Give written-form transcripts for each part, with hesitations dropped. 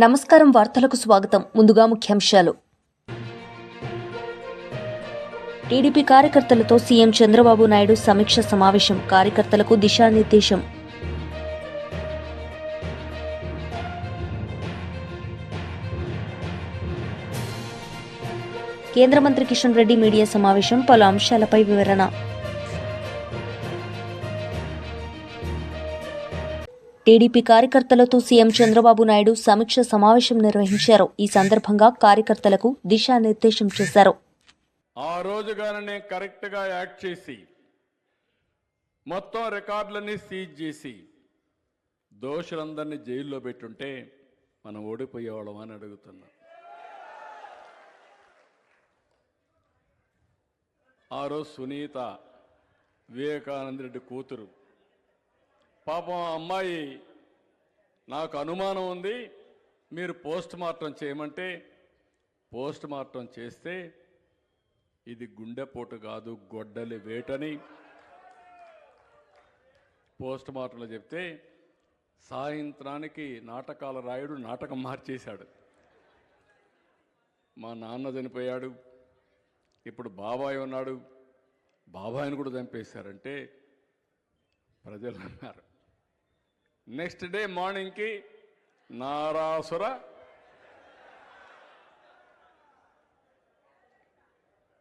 నమస్కారం. వార్తలకు స్వాగతం. ముందుగా ముఖ్యాంశాలు. టీడీపీ కార్యకర్తలతో సీఎం చంద్రబాబు నాయుడు సమీక్ష సమావేశం. కార్యకర్తలకు దిశానిర్దేశం. కేంద్ర మంత్రి కిషన్ రెడ్డి మీడియా సమావేశం. పలు అంశాలపై వివరణ. టీడీపీ కార్యకర్తలతో సీఎం చంద్రబాబు నాయుడు సమీక్ష సమావేశం నిర్వహించారు. ఈ సందర్భంగా కార్యకర్తలకు దిశానిర్దేశం చేశారు. ఆ రోజుగానే కరెక్ట్ గా యాక్ట్ చేసి మొత్తం రికార్డులన్నీ సీజ్ చేసి దోషులందరినీ జైల్లో పెట్టుంటే మనం ఓడిపోయేవాళ్ళం అని అడుగుతున్నా. ఆ రోజు సునీత వివేకానంద రెడ్డి కూతురు పాపం అమ్మాయి నాకు అనుమానం ఉంది, మీరు పోస్ట్ మార్టం చేయమంటే పోస్ట్ మార్టం చేస్తే ఇది గుండెపోటు కాదు గొడ్డలి వేటని పోస్ట్ మార్టంలో చెప్తే సాయంత్రానికి నాటకాల రాయుడు నాటకం మార్చేశాడు. మా నాన్న చనిపోయాడు, ఇప్పుడు బాబాయ్ ఉన్నాడు, బాబాయిని కూడా చంపేశారంటే ప్రజలు అన్నారు. నెక్స్ట్ డే మార్నింగ్కి నారాసుర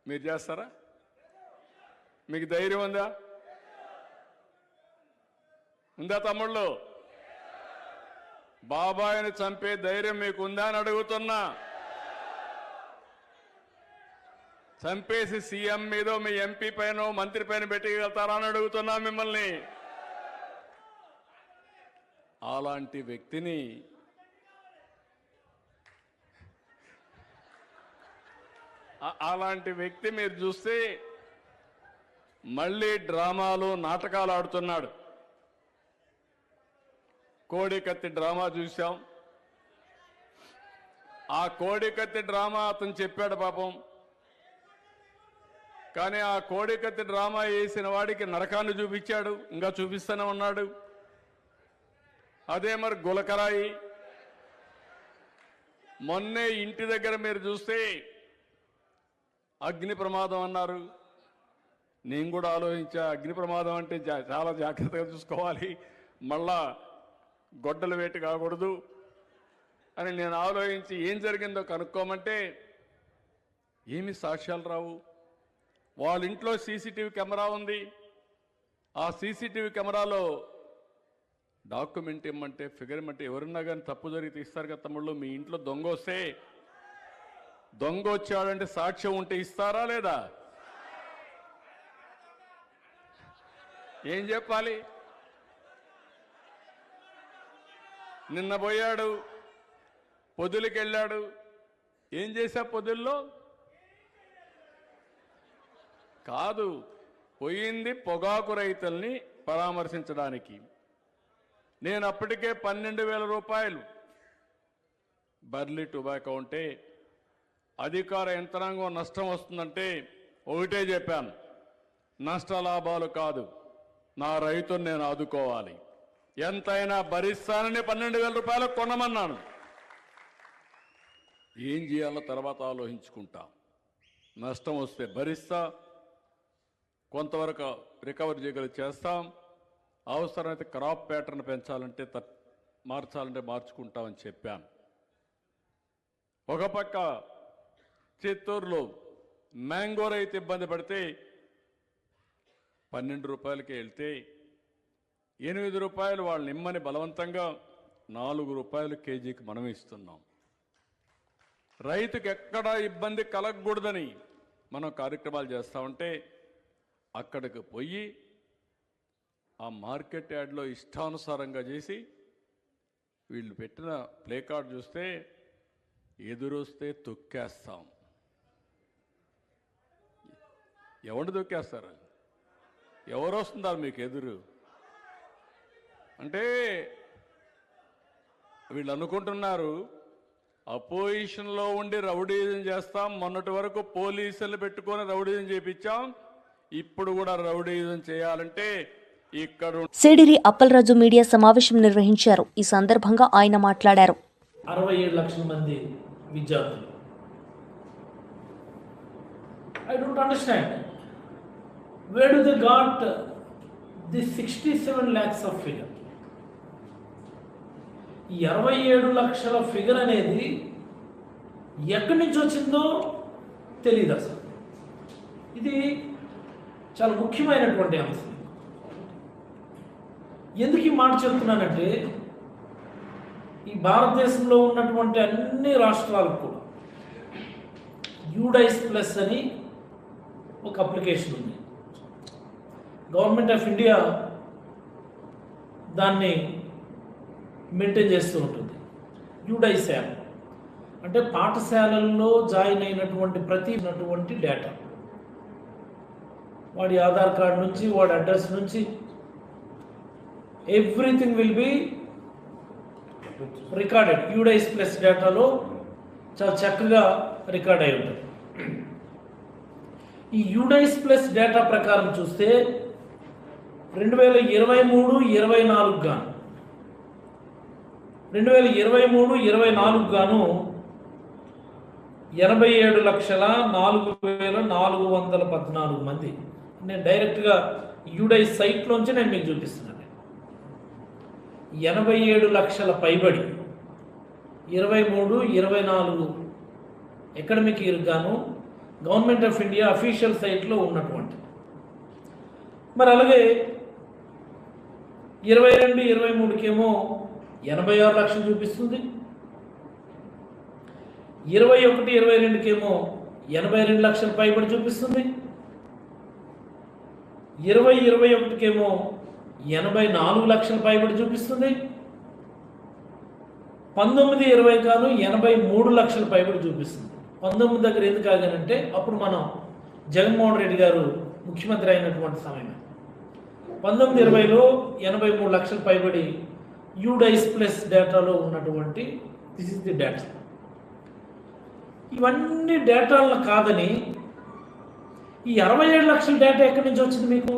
మీరు చేస్తారా? మీకు ధైర్యం ఉందా? తమ్ముళ్ళు? బాబాయిని చంపే ధైర్యం మీకు ఉందా అని అడుగుతున్నా. చంపేసి సీఎం మీదో మీ ఎంపీ పైన మంత్రి పైన పెట్టగలుగుతారా అని అడుగుతున్నా మిమ్మల్ని. అలాంటి వ్యక్తిని మీరు చూస్తే మళ్ళీ డ్రామాలు నాటకాలు ఆడుతున్నాడు. కోడికత్తి డ్రామా చూశాం. ఆ కోడికత్తి డ్రామా అతను చెప్పాడు పాపం, కానీ ఆ కోడికత్తి డ్రామా వేసిన వాడికి నరకాన్ని చూపించాడు, ఇంకా చూపిస్తూనే ఉన్నాడు. అదే మరి గులకరాయి మొన్నే ఇంటి దగ్గర మీరు చూస్తే అగ్ని ప్రమాదం అన్నారు. నేను కూడా ఆలోచించా, అగ్ని ప్రమాదం అంటే చాలా జాగ్రత్తగా చూసుకోవాలి, మళ్ళా గొడ్డల వేటు కాకూడదు అని నేను ఆలోచించి ఏం జరిగిందో కనుక్కోమంటే ఏమి సాక్ష్యాలు రావు. వాళ్ళ ఇంట్లో సీసీటీవీ కెమెరా ఉంది. ఆ సీసీటీవీ కెమెరాలో డాక్యుమెంట్ ఇమ్మంటే ఫిగర్ ఇమ్మంటే ఎవరున్నా కానీ తప్పు జరిగితే ఇస్తారు కదా తమ్ముళ్ళు. మీ ఇంట్లో దొంగ వస్తే దొంగ వచ్చాడంటే సాక్ష్యం ఉంటే ఇస్తారా లేదా? ఏం చెప్పాలి? నిన్న పోయాడు, పొదులకి వెళ్ళాడు. ఏం చేశా పొదుల్లో? కాదు, పోయింది పొగాకు రైతుల్ని పరామర్శించడానికి. నేను అప్పటికే 12,000 రూపాయలు బర్లీ టొబాకో ఉంటే అధికార యంత్రాంగం నష్టం వస్తుందంటే ఒకటే చెప్పాను, నష్ట లాభాలు కాదు, నా రైతుని నేను ఆదుకోవాలి, ఎంతైనా భరిస్తానని 12,000 రూపాయలు కొనమన్నాను. ఏం చేయాలో తర్వాత ఆలోచించుకుంటా. నష్టం వస్తే భరిస్తా, కొంతవరకు రికవరీ చేయగలిగి చేస్తాం, అవసరమైతే క్రాప్ ప్యాటర్న్ పెంచాలంటే మార్చాలంటే మార్చుకుంటామని చెప్పాను. ఒక పక్క చిత్తూరులో మ్యాంగో రైతు ఇబ్బంది పడితే 12 రూపాయలకి వెళ్తే 8 రూపాయలు వాళ్ళని ఇమ్మని బలవంతంగా 4 రూపాయలు కేజీకి మనం ఇస్తున్నాం. రైతుకి ఎక్కడా ఇబ్బంది కలగకూడదని మనం కార్యక్రమాలు చేస్తామంటే అక్కడికి పోయి ఆ మార్కెట్ యార్డ్లో ఇష్టానుసారంగా చేసి వీళ్ళు పెట్టిన ప్లే కార్డ్ చూస్తే ఎదురొస్తే తొక్కేస్తాం. ఎవరు తొక్కేస్తారు? ఎవరు వస్తున్నారు మీకు ఎదురు అంటే? వీళ్ళు అనుకుంటున్నారు అపోజిషన్లో ఉండి రౌడీజం చేస్తాం. మొన్నటి వరకు పోలీసులు పెట్టుకొని రౌడీజం చేపించాం, ఇప్పుడు కూడా రౌడీజం చేయాలంటే సిడిరి అప్పలరాజు మీడియా సమావేశం నిర్వహించారు. ఈ సందర్భంగా ఆయన మాట్లాడారు. 67 లక్షల మంది విద్యార్థులు. I don't understand. Where do they got this 67 lakhs of figure? ఈ 67 లక్షల ఫిగర్ అనేది ఎక్కడి నుంచి వచ్చిందో తెలియదు అసలు. ఇది చాలా ముఖ్యమైనటువంటి అంశం. ఎందుకు ఈ మాట చెప్తున్నానంటే, ఈ భారతదేశంలో ఉన్నటువంటి అన్ని రాష్ట్రాలకు కూడా యూడైస్ ప్లస్ అని ఒక అప్లికేషన్ ఉంది. గవర్నమెంట్ ఆఫ్ ఇండియా దాన్ని మెయింటైన్ చేస్తూ ఉంటుంది. యూడైస్ యాప్ అంటే పాఠశాలల్లో జాయిన్ అయినటువంటి ప్రతి డేటా, వాడి ఆధార్ కార్డు నుంచి, వాడి అడ్రస్ నుంచి everything will be recorded. UDISE plus డేటాలో చాలా చక్కగా రికార్డ్ అయి ఉంటుంది. ఈ యూడైస్ ప్లస్ డేటా ప్రకారం చూస్తే 2023-24 గాను 2023-24 87,04,414 మంది. నేను డైరెక్ట్గా యూడైస్ సైట్లోంచి నేను మీకు చూపిస్తున్నాను. 87 లక్షల పైబడి 23-24 అకాడమిక్ ఇయర్ గాను గవర్నమెంట్ ఆఫ్ ఇండియా అఫీషియల్ సైట్లో ఉన్నటువంటి. మరి అలాగే 22-23కేమో 86 లక్షలు చూపిస్తుంది. 21-22కేమో 82 లక్షల పైబడి చూపిస్తుంది. 20-21కేమో 84 లక్షల పైబడి చూపిస్తుంది. 19-20 కాదు 83 లక్షల పైబడి చూపిస్తుంది. 19 దగ్గర ఎందుకు ఆగానంటే అప్పుడు మనం జగన్మోహన్ రెడ్డి గారు ముఖ్యమంత్రి అయినటువంటి సమయం. 19-20లో 83 లక్షల పైబడి యూడైస్ ప్లస్ డేటాలో ఉన్నటువంటి దిస్ ఇస్ ది డేటా. ఇవన్నీ డేటాలను కాదని ఈ 67 లక్షల డేటా ఎక్కడి నుంచి వచ్చింది మీకు?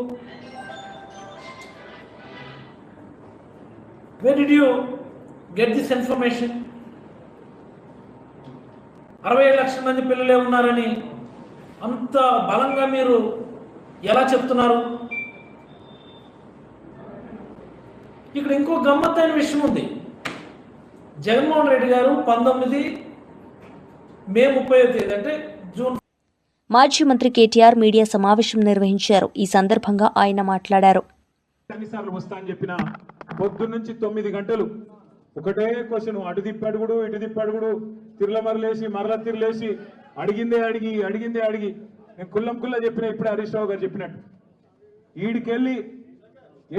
Where did you get this information? 67 లక్షల మంది పిల్లలే ఉన్నారని అంత బలంగా మీరు ఎలా చెప్తున్నారు? ఇక్కడ ఇంకో గమ్మత్తైన విషయం ఉంది. జగన్మోహన్ రెడ్డి గారు 19 మే 30 అంటే జూన్ మాజీ మంత్రి కేటీఆర్ మీడియా సమావేశం నిర్వహించారు. ఈ సందర్భంగా ఆయన మాట్లాడారు. అన్నిసార్లు వస్తా అని చెప్పిన పొద్దు నుంచి 9 గంటలు ఒకటే క్వశ్చన్, అటు తిప్పడుగుడు ఇటు తిప్పడుగుడు, తిరులమరలేసి మరల తిరులేసి అడిగిందే అడిగి నేను కుల్లం చెప్పిన ఇప్పుడే హరీష్ రావు గారు చెప్పినట్టు ఈడికెళ్ళి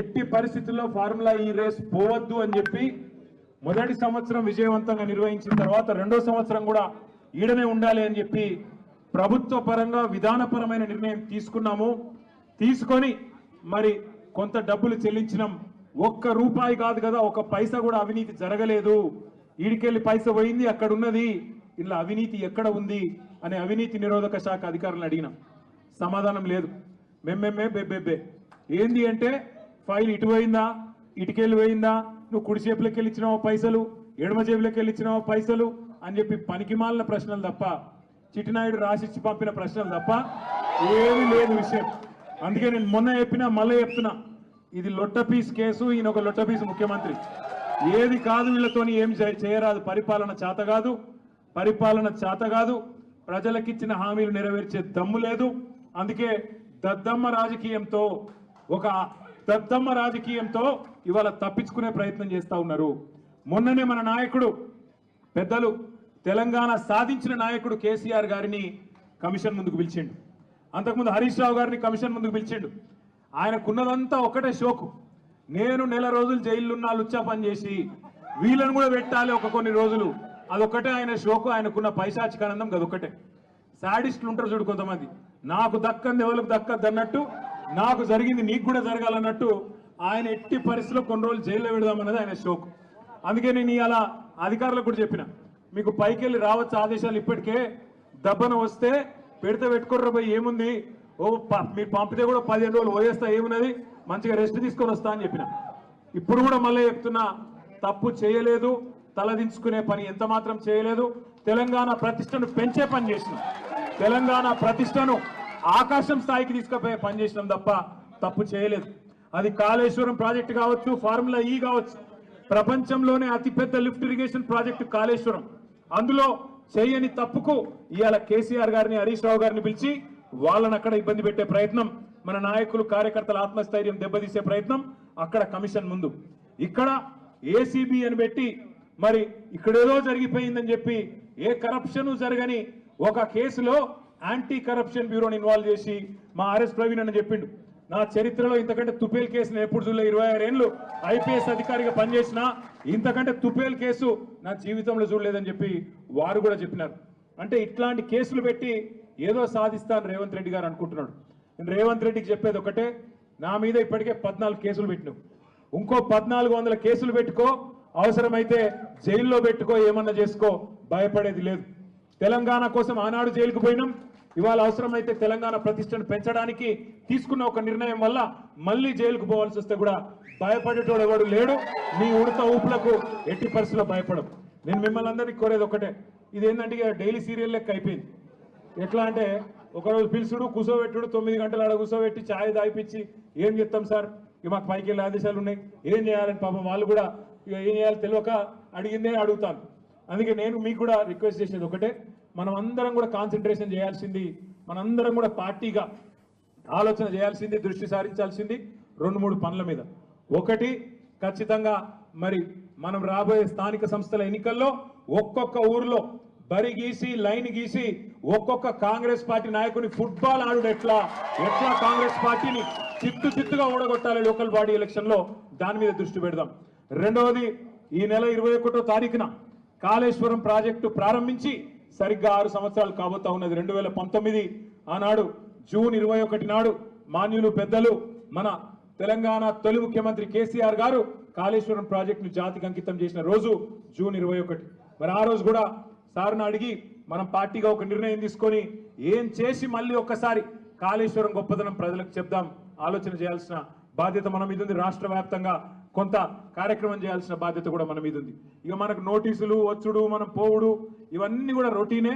ఎట్టి పరిస్థితుల్లో ఫార్ములా ఈ రేస్ పోవద్దు అని చెప్పి మొదటి సంవత్సరం విజయవంతంగా నిర్వహించిన తర్వాత రెండో సంవత్సరం కూడా ఈడనే ఉండాలి అని చెప్పి ప్రభుత్వ పరంగా విధానపరమైన నిర్ణయం తీసుకున్నాము. తీసుకొని మరి కొంత డబ్బులు చెల్లించినాం. ఒక్క రూపాయి కాదు కదా, ఒక పైసా కూడా అవినీతి జరగలేదు. ఈడికెళ్ళి పైసా పోయింది, అక్కడ ఉన్నది, ఇలా అవినీతి ఎక్కడ ఉంది అనే అవినీతి నిరోధక శాఖ అధికారులను అడిగినాం. సమాధానం లేదు. మెమ్మెమ్మే బెబ్బెబ్బే. ఏంది అంటే ఫైల్ ఇటు పోయిందా, ఇటుకెళ్ళి పోయిందా, నువ్వు కుడి చేపులకి వెళ్ళి ఇచ్చినావో పైసలు, ఎడమ జేబులకి వెళ్ళి ఇచ్చినావో పైసలు అని చెప్పి పనికిమాలిన ప్రశ్నలు తప్ప, చిట్టినాయుడు రాసిచ్చి పంపిన ప్రశ్నలు తప్ప ఏమీ లేదు విషయం. అందుకే నేను మొన్న చెప్పినా మళ్ళీ చెప్తున్నా, ఇది లొట్టపీస్ కేసు. ఈయన ఒక లొట్టపీస్ ముఖ్యమంత్రి. ఏది కాదు, వీళ్ళతోని ఏం చేయరాదు. పరిపాలన చేత కాదు. ప్రజలకిచ్చిన హామీలు నెరవేర్చే దమ్ము లేదు. అందుకే దద్దమ్మ రాజకీయంతో ఇవాళ తప్పించుకునే ప్రయత్నం చేస్తూ ఉన్నారు. మొన్ననే మన నాయకుడు, పెద్దలు, తెలంగాణ సాధించిన నాయకుడు కేసీఆర్ గారిని కమిషన్ ముందుకు పిలిచిండు. అంతకుముందు హరీష్ రావు గారిని కమిషన్ ముందుకు పిలిచిండు. ఆయనకున్నదంతా ఒకటే షోకు, నేను నెల రోజులు జైలున్నా లుచ్చా పని చేసి వీళ్ళను కూడా పెట్టాలి ఒక కొన్ని రోజులు. అదొక్కటే ఆయన షోకు. ఆయనకున్న పైశాచికానందం అదొక్కటే. సాడిస్టులు ఉంటారు చూడు కొంతమంది, నాకు దక్కంది ఎవరికి దక్కద్దు అన్నట్టు, నాకు జరిగింది నీకు కూడా జరగాలన్నట్టు ఆయన ఎట్టి పరిస్థితిలో కొన్ని రోజులు జైల్లో పెడదామన్నది ఆయన షోకు. అందుకే నేను ఇలా అధికారులకు కూడా చెప్పిన, మీకు పైకెళ్ళి రావచ్చు ఆదేశాలు, ఇప్పటికే దబ్బన వస్తే పెడితే పెట్టుకోర్ర పోయి ఏముంది, మీరు పంపితే కూడా 15 రోజులు పోయేస్తా, ఏమున్నది, మంచిగా రెస్ట్ తీసుకొని వస్తా అని చెప్పిన. ఇప్పుడు కూడా మళ్ళీ చెప్తున్నా, తప్పు చేయలేదు. తలదించుకునే పని ఎంత మాత్రం చేయలేదు. తెలంగాణ ప్రతిష్టను పెంచే పని చేసినాం. తెలంగాణ ప్రతిష్టను ఆకాశం స్థాయికి తీసుకుపోయే పని చేసినాం తప్ప తప్పు చేయలేదు. అది కాళేశ్వరం ప్రాజెక్టు కావచ్చు, ఫార్ములా ఈ కావచ్చు. ప్రపంచంలోనే అతిపెద్ద లిఫ్ట్ ఇరిగేషన్ ప్రాజెక్టు కాళేశ్వరం. అందులో చేయని తప్పుకు ఇవాళ కేసీఆర్ గారిని, హరీష్ రావు గారిని పిలిచి వాళ్ళని అక్కడ ఇబ్బంది పెట్టే ప్రయత్నం, మన నాయకులు కార్యకర్తల ఆత్మస్థైర్యం దెబ్బతీసే ప్రయత్నం అక్కడ కమిషన్ ముందు. ఇక్కడ ఏసీబీ అని పెట్టి మరి ఇక్కడేదో జరిగిపోయిందని చెప్పి ఏ కరప్షన్ జరగని ఒక కేసులో యాంటీ కరప్షన్ బ్యూరోని ఇన్వాల్వ్ చేసి మా ఆర్ఎస్ ప్రవీణ్ అని చెప్పిండు, నా చరిత్రలో ఇంతకంటే తుపేల్ కేసును ఎప్పుడు చూడలే. 26 ఏళ్ళు ఐపీఎస్ అధికారిగా పనిచేసిన ఇంతకంటే తుపేల్ కేసు నా జీవితంలో చూడలేదని చెప్పి వారు కూడా చెప్పినారు. అంటే ఇట్లాంటి కేసులు పెట్టి ఏదో సాధిస్తాను రేవంత్ రెడ్డి గారు అనుకుంటున్నాడు. నేను రేవంత్ రెడ్డికి చెప్పేది ఒకటే, నా మీద ఇప్పటికే 14 కేసులు పెట్టినావు, ఇంకో 1400 కేసులు పెట్టుకో, అవసరమైతే జైల్లో పెట్టుకో, ఏమన్నా చేసుకో, భయపడేది లేదు. తెలంగాణ కోసం ఆనాడు జైలుకు పోయినాం, ఇవాళ అవసరమైతే తెలంగాణ ప్రతిష్టను పెంచడానికి తీసుకున్న ఒక నిర్ణయం వల్ల మళ్ళీ జైలుకు పోవాల్సి వస్తే కూడా భయపడేటోడు ఎవడు లేడు. మీ ఉడత ఊపులకు ఎట్టి పరిస్థితుల్లో భయపడం. నేను మిమ్మల్ని అందరినీ కోరేది ఒకటే, ఇదేంటంటే డైలీ సీరియల్ లెక్క అయిపోయింది. ఎట్లా అంటే ఒకరోజు పిలుచుడు, కూర్చోబెట్టుడు, 9 గంటలు ఆడ కూర్చోబెట్టి ఛాయ్ దాయిపించి ఏం చెప్తాం సార్, ఇక మాకు పైకి వెళ్ళే ఆదేశాలు ఉన్నాయి, ఏం చేయాలని పాపం వాళ్ళు కూడా ఇక ఏం చేయాలో తెలియక అడిగిందే అడుగుతాను. అందుకే నేను మీకు కూడా రిక్వెస్ట్ చేసేది ఒకటే, మనం అందరం కూడా కాన్సన్ట్రేషన్ చేయాల్సింది, మనందరం కూడా పార్టీగా ఆలోచన చేయాల్సింది, దృష్టి సారించాల్సింది 2-3 పనుల మీద. ఒకటి, ఖచ్చితంగా మరి మనం రాబోయే స్థానిక సంస్థల ఎన్నికల్లో ఒక్కొక్క ఊర్లో బరి గీసి లైన్ గీసి ఒక్కొక్క కాంగ్రెస్ పార్టీ నాయకుని ఫుట్బాల్ ఆడుడు ఎట్లా కాంగ్రెస్ పార్టీని చిత్తుగా ఓడగొట్టాలి లోకల్ బాడీ ఎలక్షన్ లో, దాని మీద దృష్టి పెడదాం. రెండవది, ఈ నెల 21వ తారీఖున కాళేశ్వరం ప్రాజెక్టు ప్రారంభించి సరిగ్గా 6 సంవత్సరాలు కాబోతా ఉన్నది. 2019 ఆనాడు జూన్ 21 నాడు మాన్యులు పెద్దలు మన తెలంగాణ తొలి ముఖ్యమంత్రి కేసీఆర్ గారు కాళేశ్వరం ప్రాజెక్టును జాతికి అంకితం చేసిన రోజు జూన్ 21. మరి ఆ రోజు కూడా సార్ను అడిగి మనం పార్టీగా ఒక నిర్ణయం తీసుకొని ఏం చేసి మళ్ళీ ఒక్కసారి కాళేశ్వరం గొప్పదనం ప్రజలకు చెప్దాం, ఆలోచన చేయాల్సిన బాధ్యత మన మీద ఉంది. రాష్ట్ర వ్యాప్తంగా కొంత కార్యక్రమం చేయాల్సిన బాధ్యత కూడా మన మీద ఉంది. ఇక మనకు నోటీసులు వచ్చుడు, మనం పోవుడు, ఇవన్నీ కూడా రొటీనే,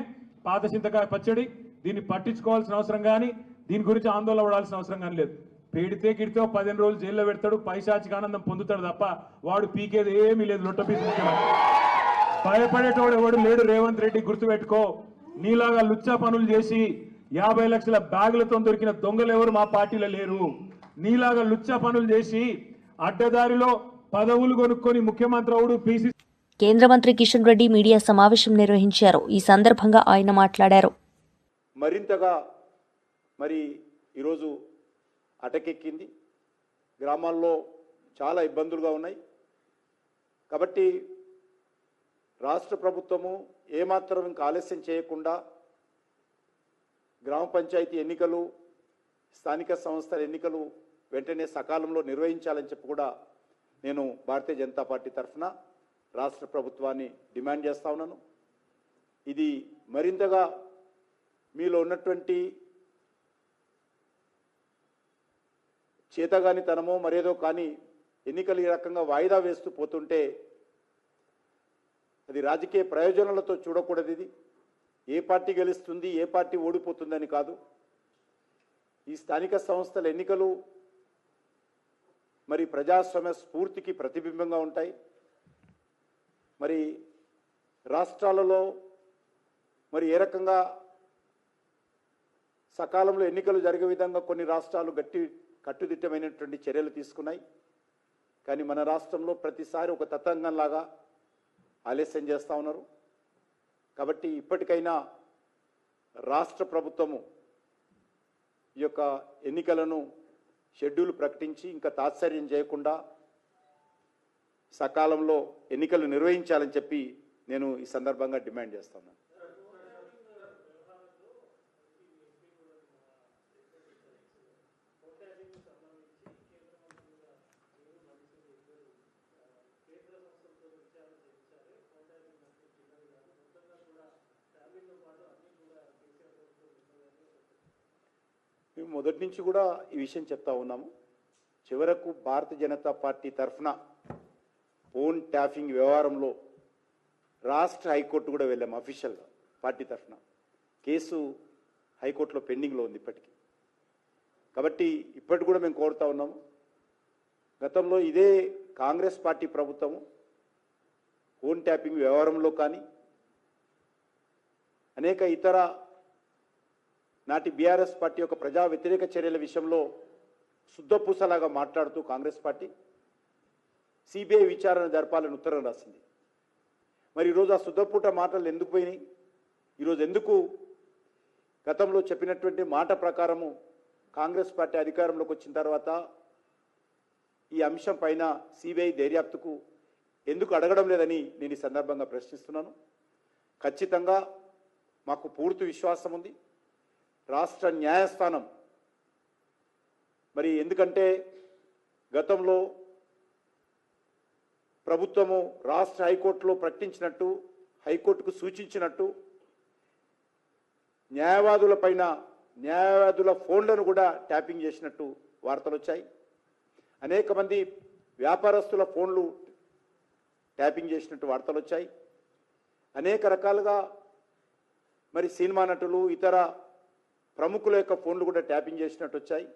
పాత చింతకాయ పచ్చడి. దీన్ని పట్టించుకోవాల్సిన అవసరం కానీ, దీని గురించి ఆందోళన పడాల్సిన అవసరం కానీ లేదు. పెడితే గిడితే 15 రోజులు జైల్లో పెడతాడు, పైశాచిక ఆనందం పొందుతాడు తప్ప వాడు పీకేది ఏమీ లేదు. లొట్టపీసు భయపడేటోడు ఎవడు లేడు. రేవంత్ రెడ్డి గుర్తుపెట్టుకో, నీలాగా లుచ్చా పనులు చేసి 50 లక్షల బ్యాగులతో దొరికిన దొంగలు ఎవరు మా పార్టీలో లేరు. నీలాగా లుచ్చా పనులు చేసి అడ్డదారిలో పదవులు కొనుక్కొని ముఖ్యమంత్రి అవుడు పీసీ. కేంద్ర మంత్రి కిషన్ రెడ్డి మీడియా సమావేశం నిర్వహించారు. ఈ సందర్భంగా ఆయన మాట్లాడారు. మరింతగా మరి ఈరోజు అటకెక్కింది, గ్రామాల్లో చాలా ఇబ్బందులుగా ఉన్నాయి. కాబట్టి రాష్ట్ర ప్రభుత్వము ఏమాత్రం ఇంకా ఆలస్యం చేయకుండా గ్రామ పంచాయతీ ఎన్నికలు, స్థానిక సంస్థల ఎన్నికలు వెంటనే సకాలంలో నిర్వహించాలని చెప్పి కూడా నేను భారతీయ జనతా పార్టీ తరఫున రాష్ట్ర ప్రభుత్వాన్ని డిమాండ్ చేస్తా ఉన్నాను. ఇది మరింతగా మీలో ఉన్నటువంటి చేతగానితనమో మరేదో కానీ ఎన్నికలు ఈ రకంగా వాయిదా వేస్తూ పోతుంటే అది రాజకీయ ప్రయోజనాలతో చూడకూడదు. ఇది ఏ పార్టీ గెలుస్తుంది, ఏ పార్టీ ఓడిపోతుందని కాదు. ఈ స్థానిక సంస్థల ఎన్నికలు మరి ప్రజాస్వామ్య స్ఫూర్తికి ప్రతిబింబంగా ఉంటాయి. మరి రాష్ట్రాలలో మరి ఏ రకంగా సకాలంలో ఎన్నికలు జరిగే విధంగా కొన్ని రాష్ట్రాలు కట్టుదిట్టమైనటువంటి చర్యలు తీసుకున్నాయి. కానీ మన రాష్ట్రంలో ప్రతిసారి ఒక తతంగంలాగా ఆలస్యం చేస్తూ ఉన్నారు. కాబట్టి ఇప్పటికైనా రాష్ట్ర ప్రభుత్వము ఈ యొక్క ఎన్నికలను షెడ్యూల్ ప్రకటించి ఇంకా తాత్సర్యం చేయకుండా సకాలంలో ఎన్నికలు నిర్వహించాలని చెప్పి నేను ఈ సందర్భంగా డిమాండ్ చేస్తున్నాను. మేము మొదటి నుంచి కూడా ఈ విషయం చెప్తా ఉన్నాము. చివరకు భారతీయ జనతా పార్టీ తరఫున ఫోన్ ట్యాపింగ్ వ్యవహారంలో రాష్ట్ర హైకోర్టు కూడా వెళ్ళాము అఫీషియల్గా పార్టీ తరఫున. కేసు హైకోర్టులో పెండింగ్లో ఉంది ఇప్పటికీ. కాబట్టి ఇప్పటికి కూడా మేము కోరుతా ఉన్నాము, గతంలో ఇదే కాంగ్రెస్ పార్టీ ప్రభుత్వము ఫోన్ ట్యాపింగ్ వ్యవహారంలో కానీ అనేక ఇతర నాటి బీఆర్ఎస్ పార్టీ యొక్క ప్రజా వ్యతిరేక చర్యల విషయంలో శుద్ధపూసలాగా మాట్లాడుతూ కాంగ్రెస్ పార్టీ సిబిఐ విచారణ జరపాలని ఉత్తరం రాసింది. మరి ఈరోజు ఆ శుద్ధపూట మాటలు ఎందుకు పోయినాయి? ఈరోజు ఎందుకు గతంలో చెప్పినటువంటి మాట ప్రకారము కాంగ్రెస్ పార్టీ అధికారంలోకి వచ్చిన తర్వాత ఈ అంశం పైన సిబిఐ దర్యాప్తుకు ఎందుకు అడగడం లేదని నేను ఈ సందర్భంగా ప్రశ్నిస్తున్నాను. ఖచ్చితంగా మాకు పూర్తి విశ్వాసం ఉంది రాష్ట్ర న్యాయస్థానం. మరి ఎందుకంటే గతంలో ప్రభుత్వము రాష్ట్ర హైకోర్టులో ప్రకటించినట్టు, హైకోర్టుకు సూచించినట్టు న్యాయవాదుల ఫోన్లను కూడా ట్యాపింగ్ చేసినట్టు వార్తలు వచ్చాయి. అనేక మంది వ్యాపారస్తుల ఫోన్లు ట్యాపింగ్ చేసినట్టు వార్తలు వచ్చాయి. అనేక రకాలుగా మరి సినిమా నటులు, ఇతర ప్రముఖుల యొక్క ఫోన్లు కూడా ట్యాపింగ్ చేసినట్టు వచ్చాయి.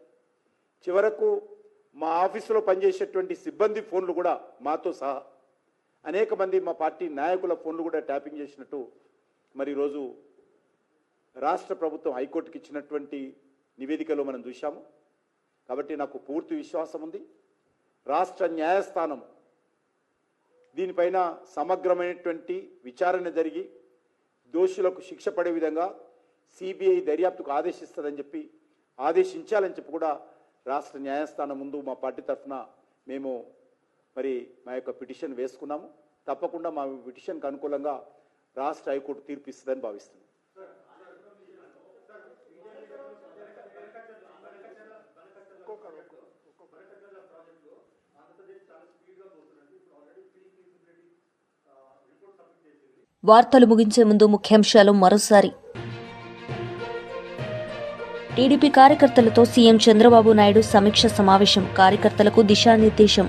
చివరకు మా ఆఫీసులో పనిచేసేటువంటి సిబ్బంది ఫోన్లు కూడా మాతో సహా అనేక మంది మా పార్టీ నాయకుల ఫోన్లు కూడా ట్యాపింగ్ చేసినట్టు మరి ఈరోజు రాష్ట్ర ప్రభుత్వం హైకోర్టుకి ఇచ్చినటువంటి నివేదికలో మనం చూశాము. కాబట్టి నాకు పూర్తి విశ్వాసం ఉంది రాష్ట్ర న్యాయస్థానం దీనిపైన సమగ్రమైనటువంటి విచారణ జరిగి దోషులకు శిక్ష పడే విధంగా సిబిఐ దర్యాప్తుకు ఆదేశించాలని చెప్పి కూడా రాష్ట్ర న్యాయస్థానం ముందు మా పార్టీ తరఫున మేము మరి మా యొక్క పిటిషన్ వేసుకున్నాము. తప్పకుండా మా పిటిషన్కి అనుకూలంగా రాష్ట్ర హైకోర్టు తీర్పు ఇస్తుందని భావిస్తున్నాం. వార్తలు ముగించే ముందు ముఖ్యాంశాలు మరోసారి. టీడీపీ కార్యకర్తలతో సీఎం చంద్రబాబు నాయుడు సమీక్ష సమావేశం, కార్యకర్తలకు దిశానిర్దేశం.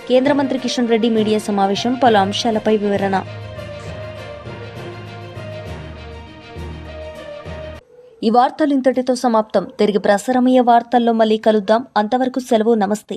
కేంద్ర మంత్రి కిషన్ రెడ్డి మీడియా సమావేశం, పలు అంశాలపై వివరణ. ఈ వార్తలు ఇంతటితో సమాప్తం. తిరిగి ప్రసారమయ్యే వార్తల్లో మళ్ళీ కలుద్దాం. అంతవరకు సెలవు. నమస్తే.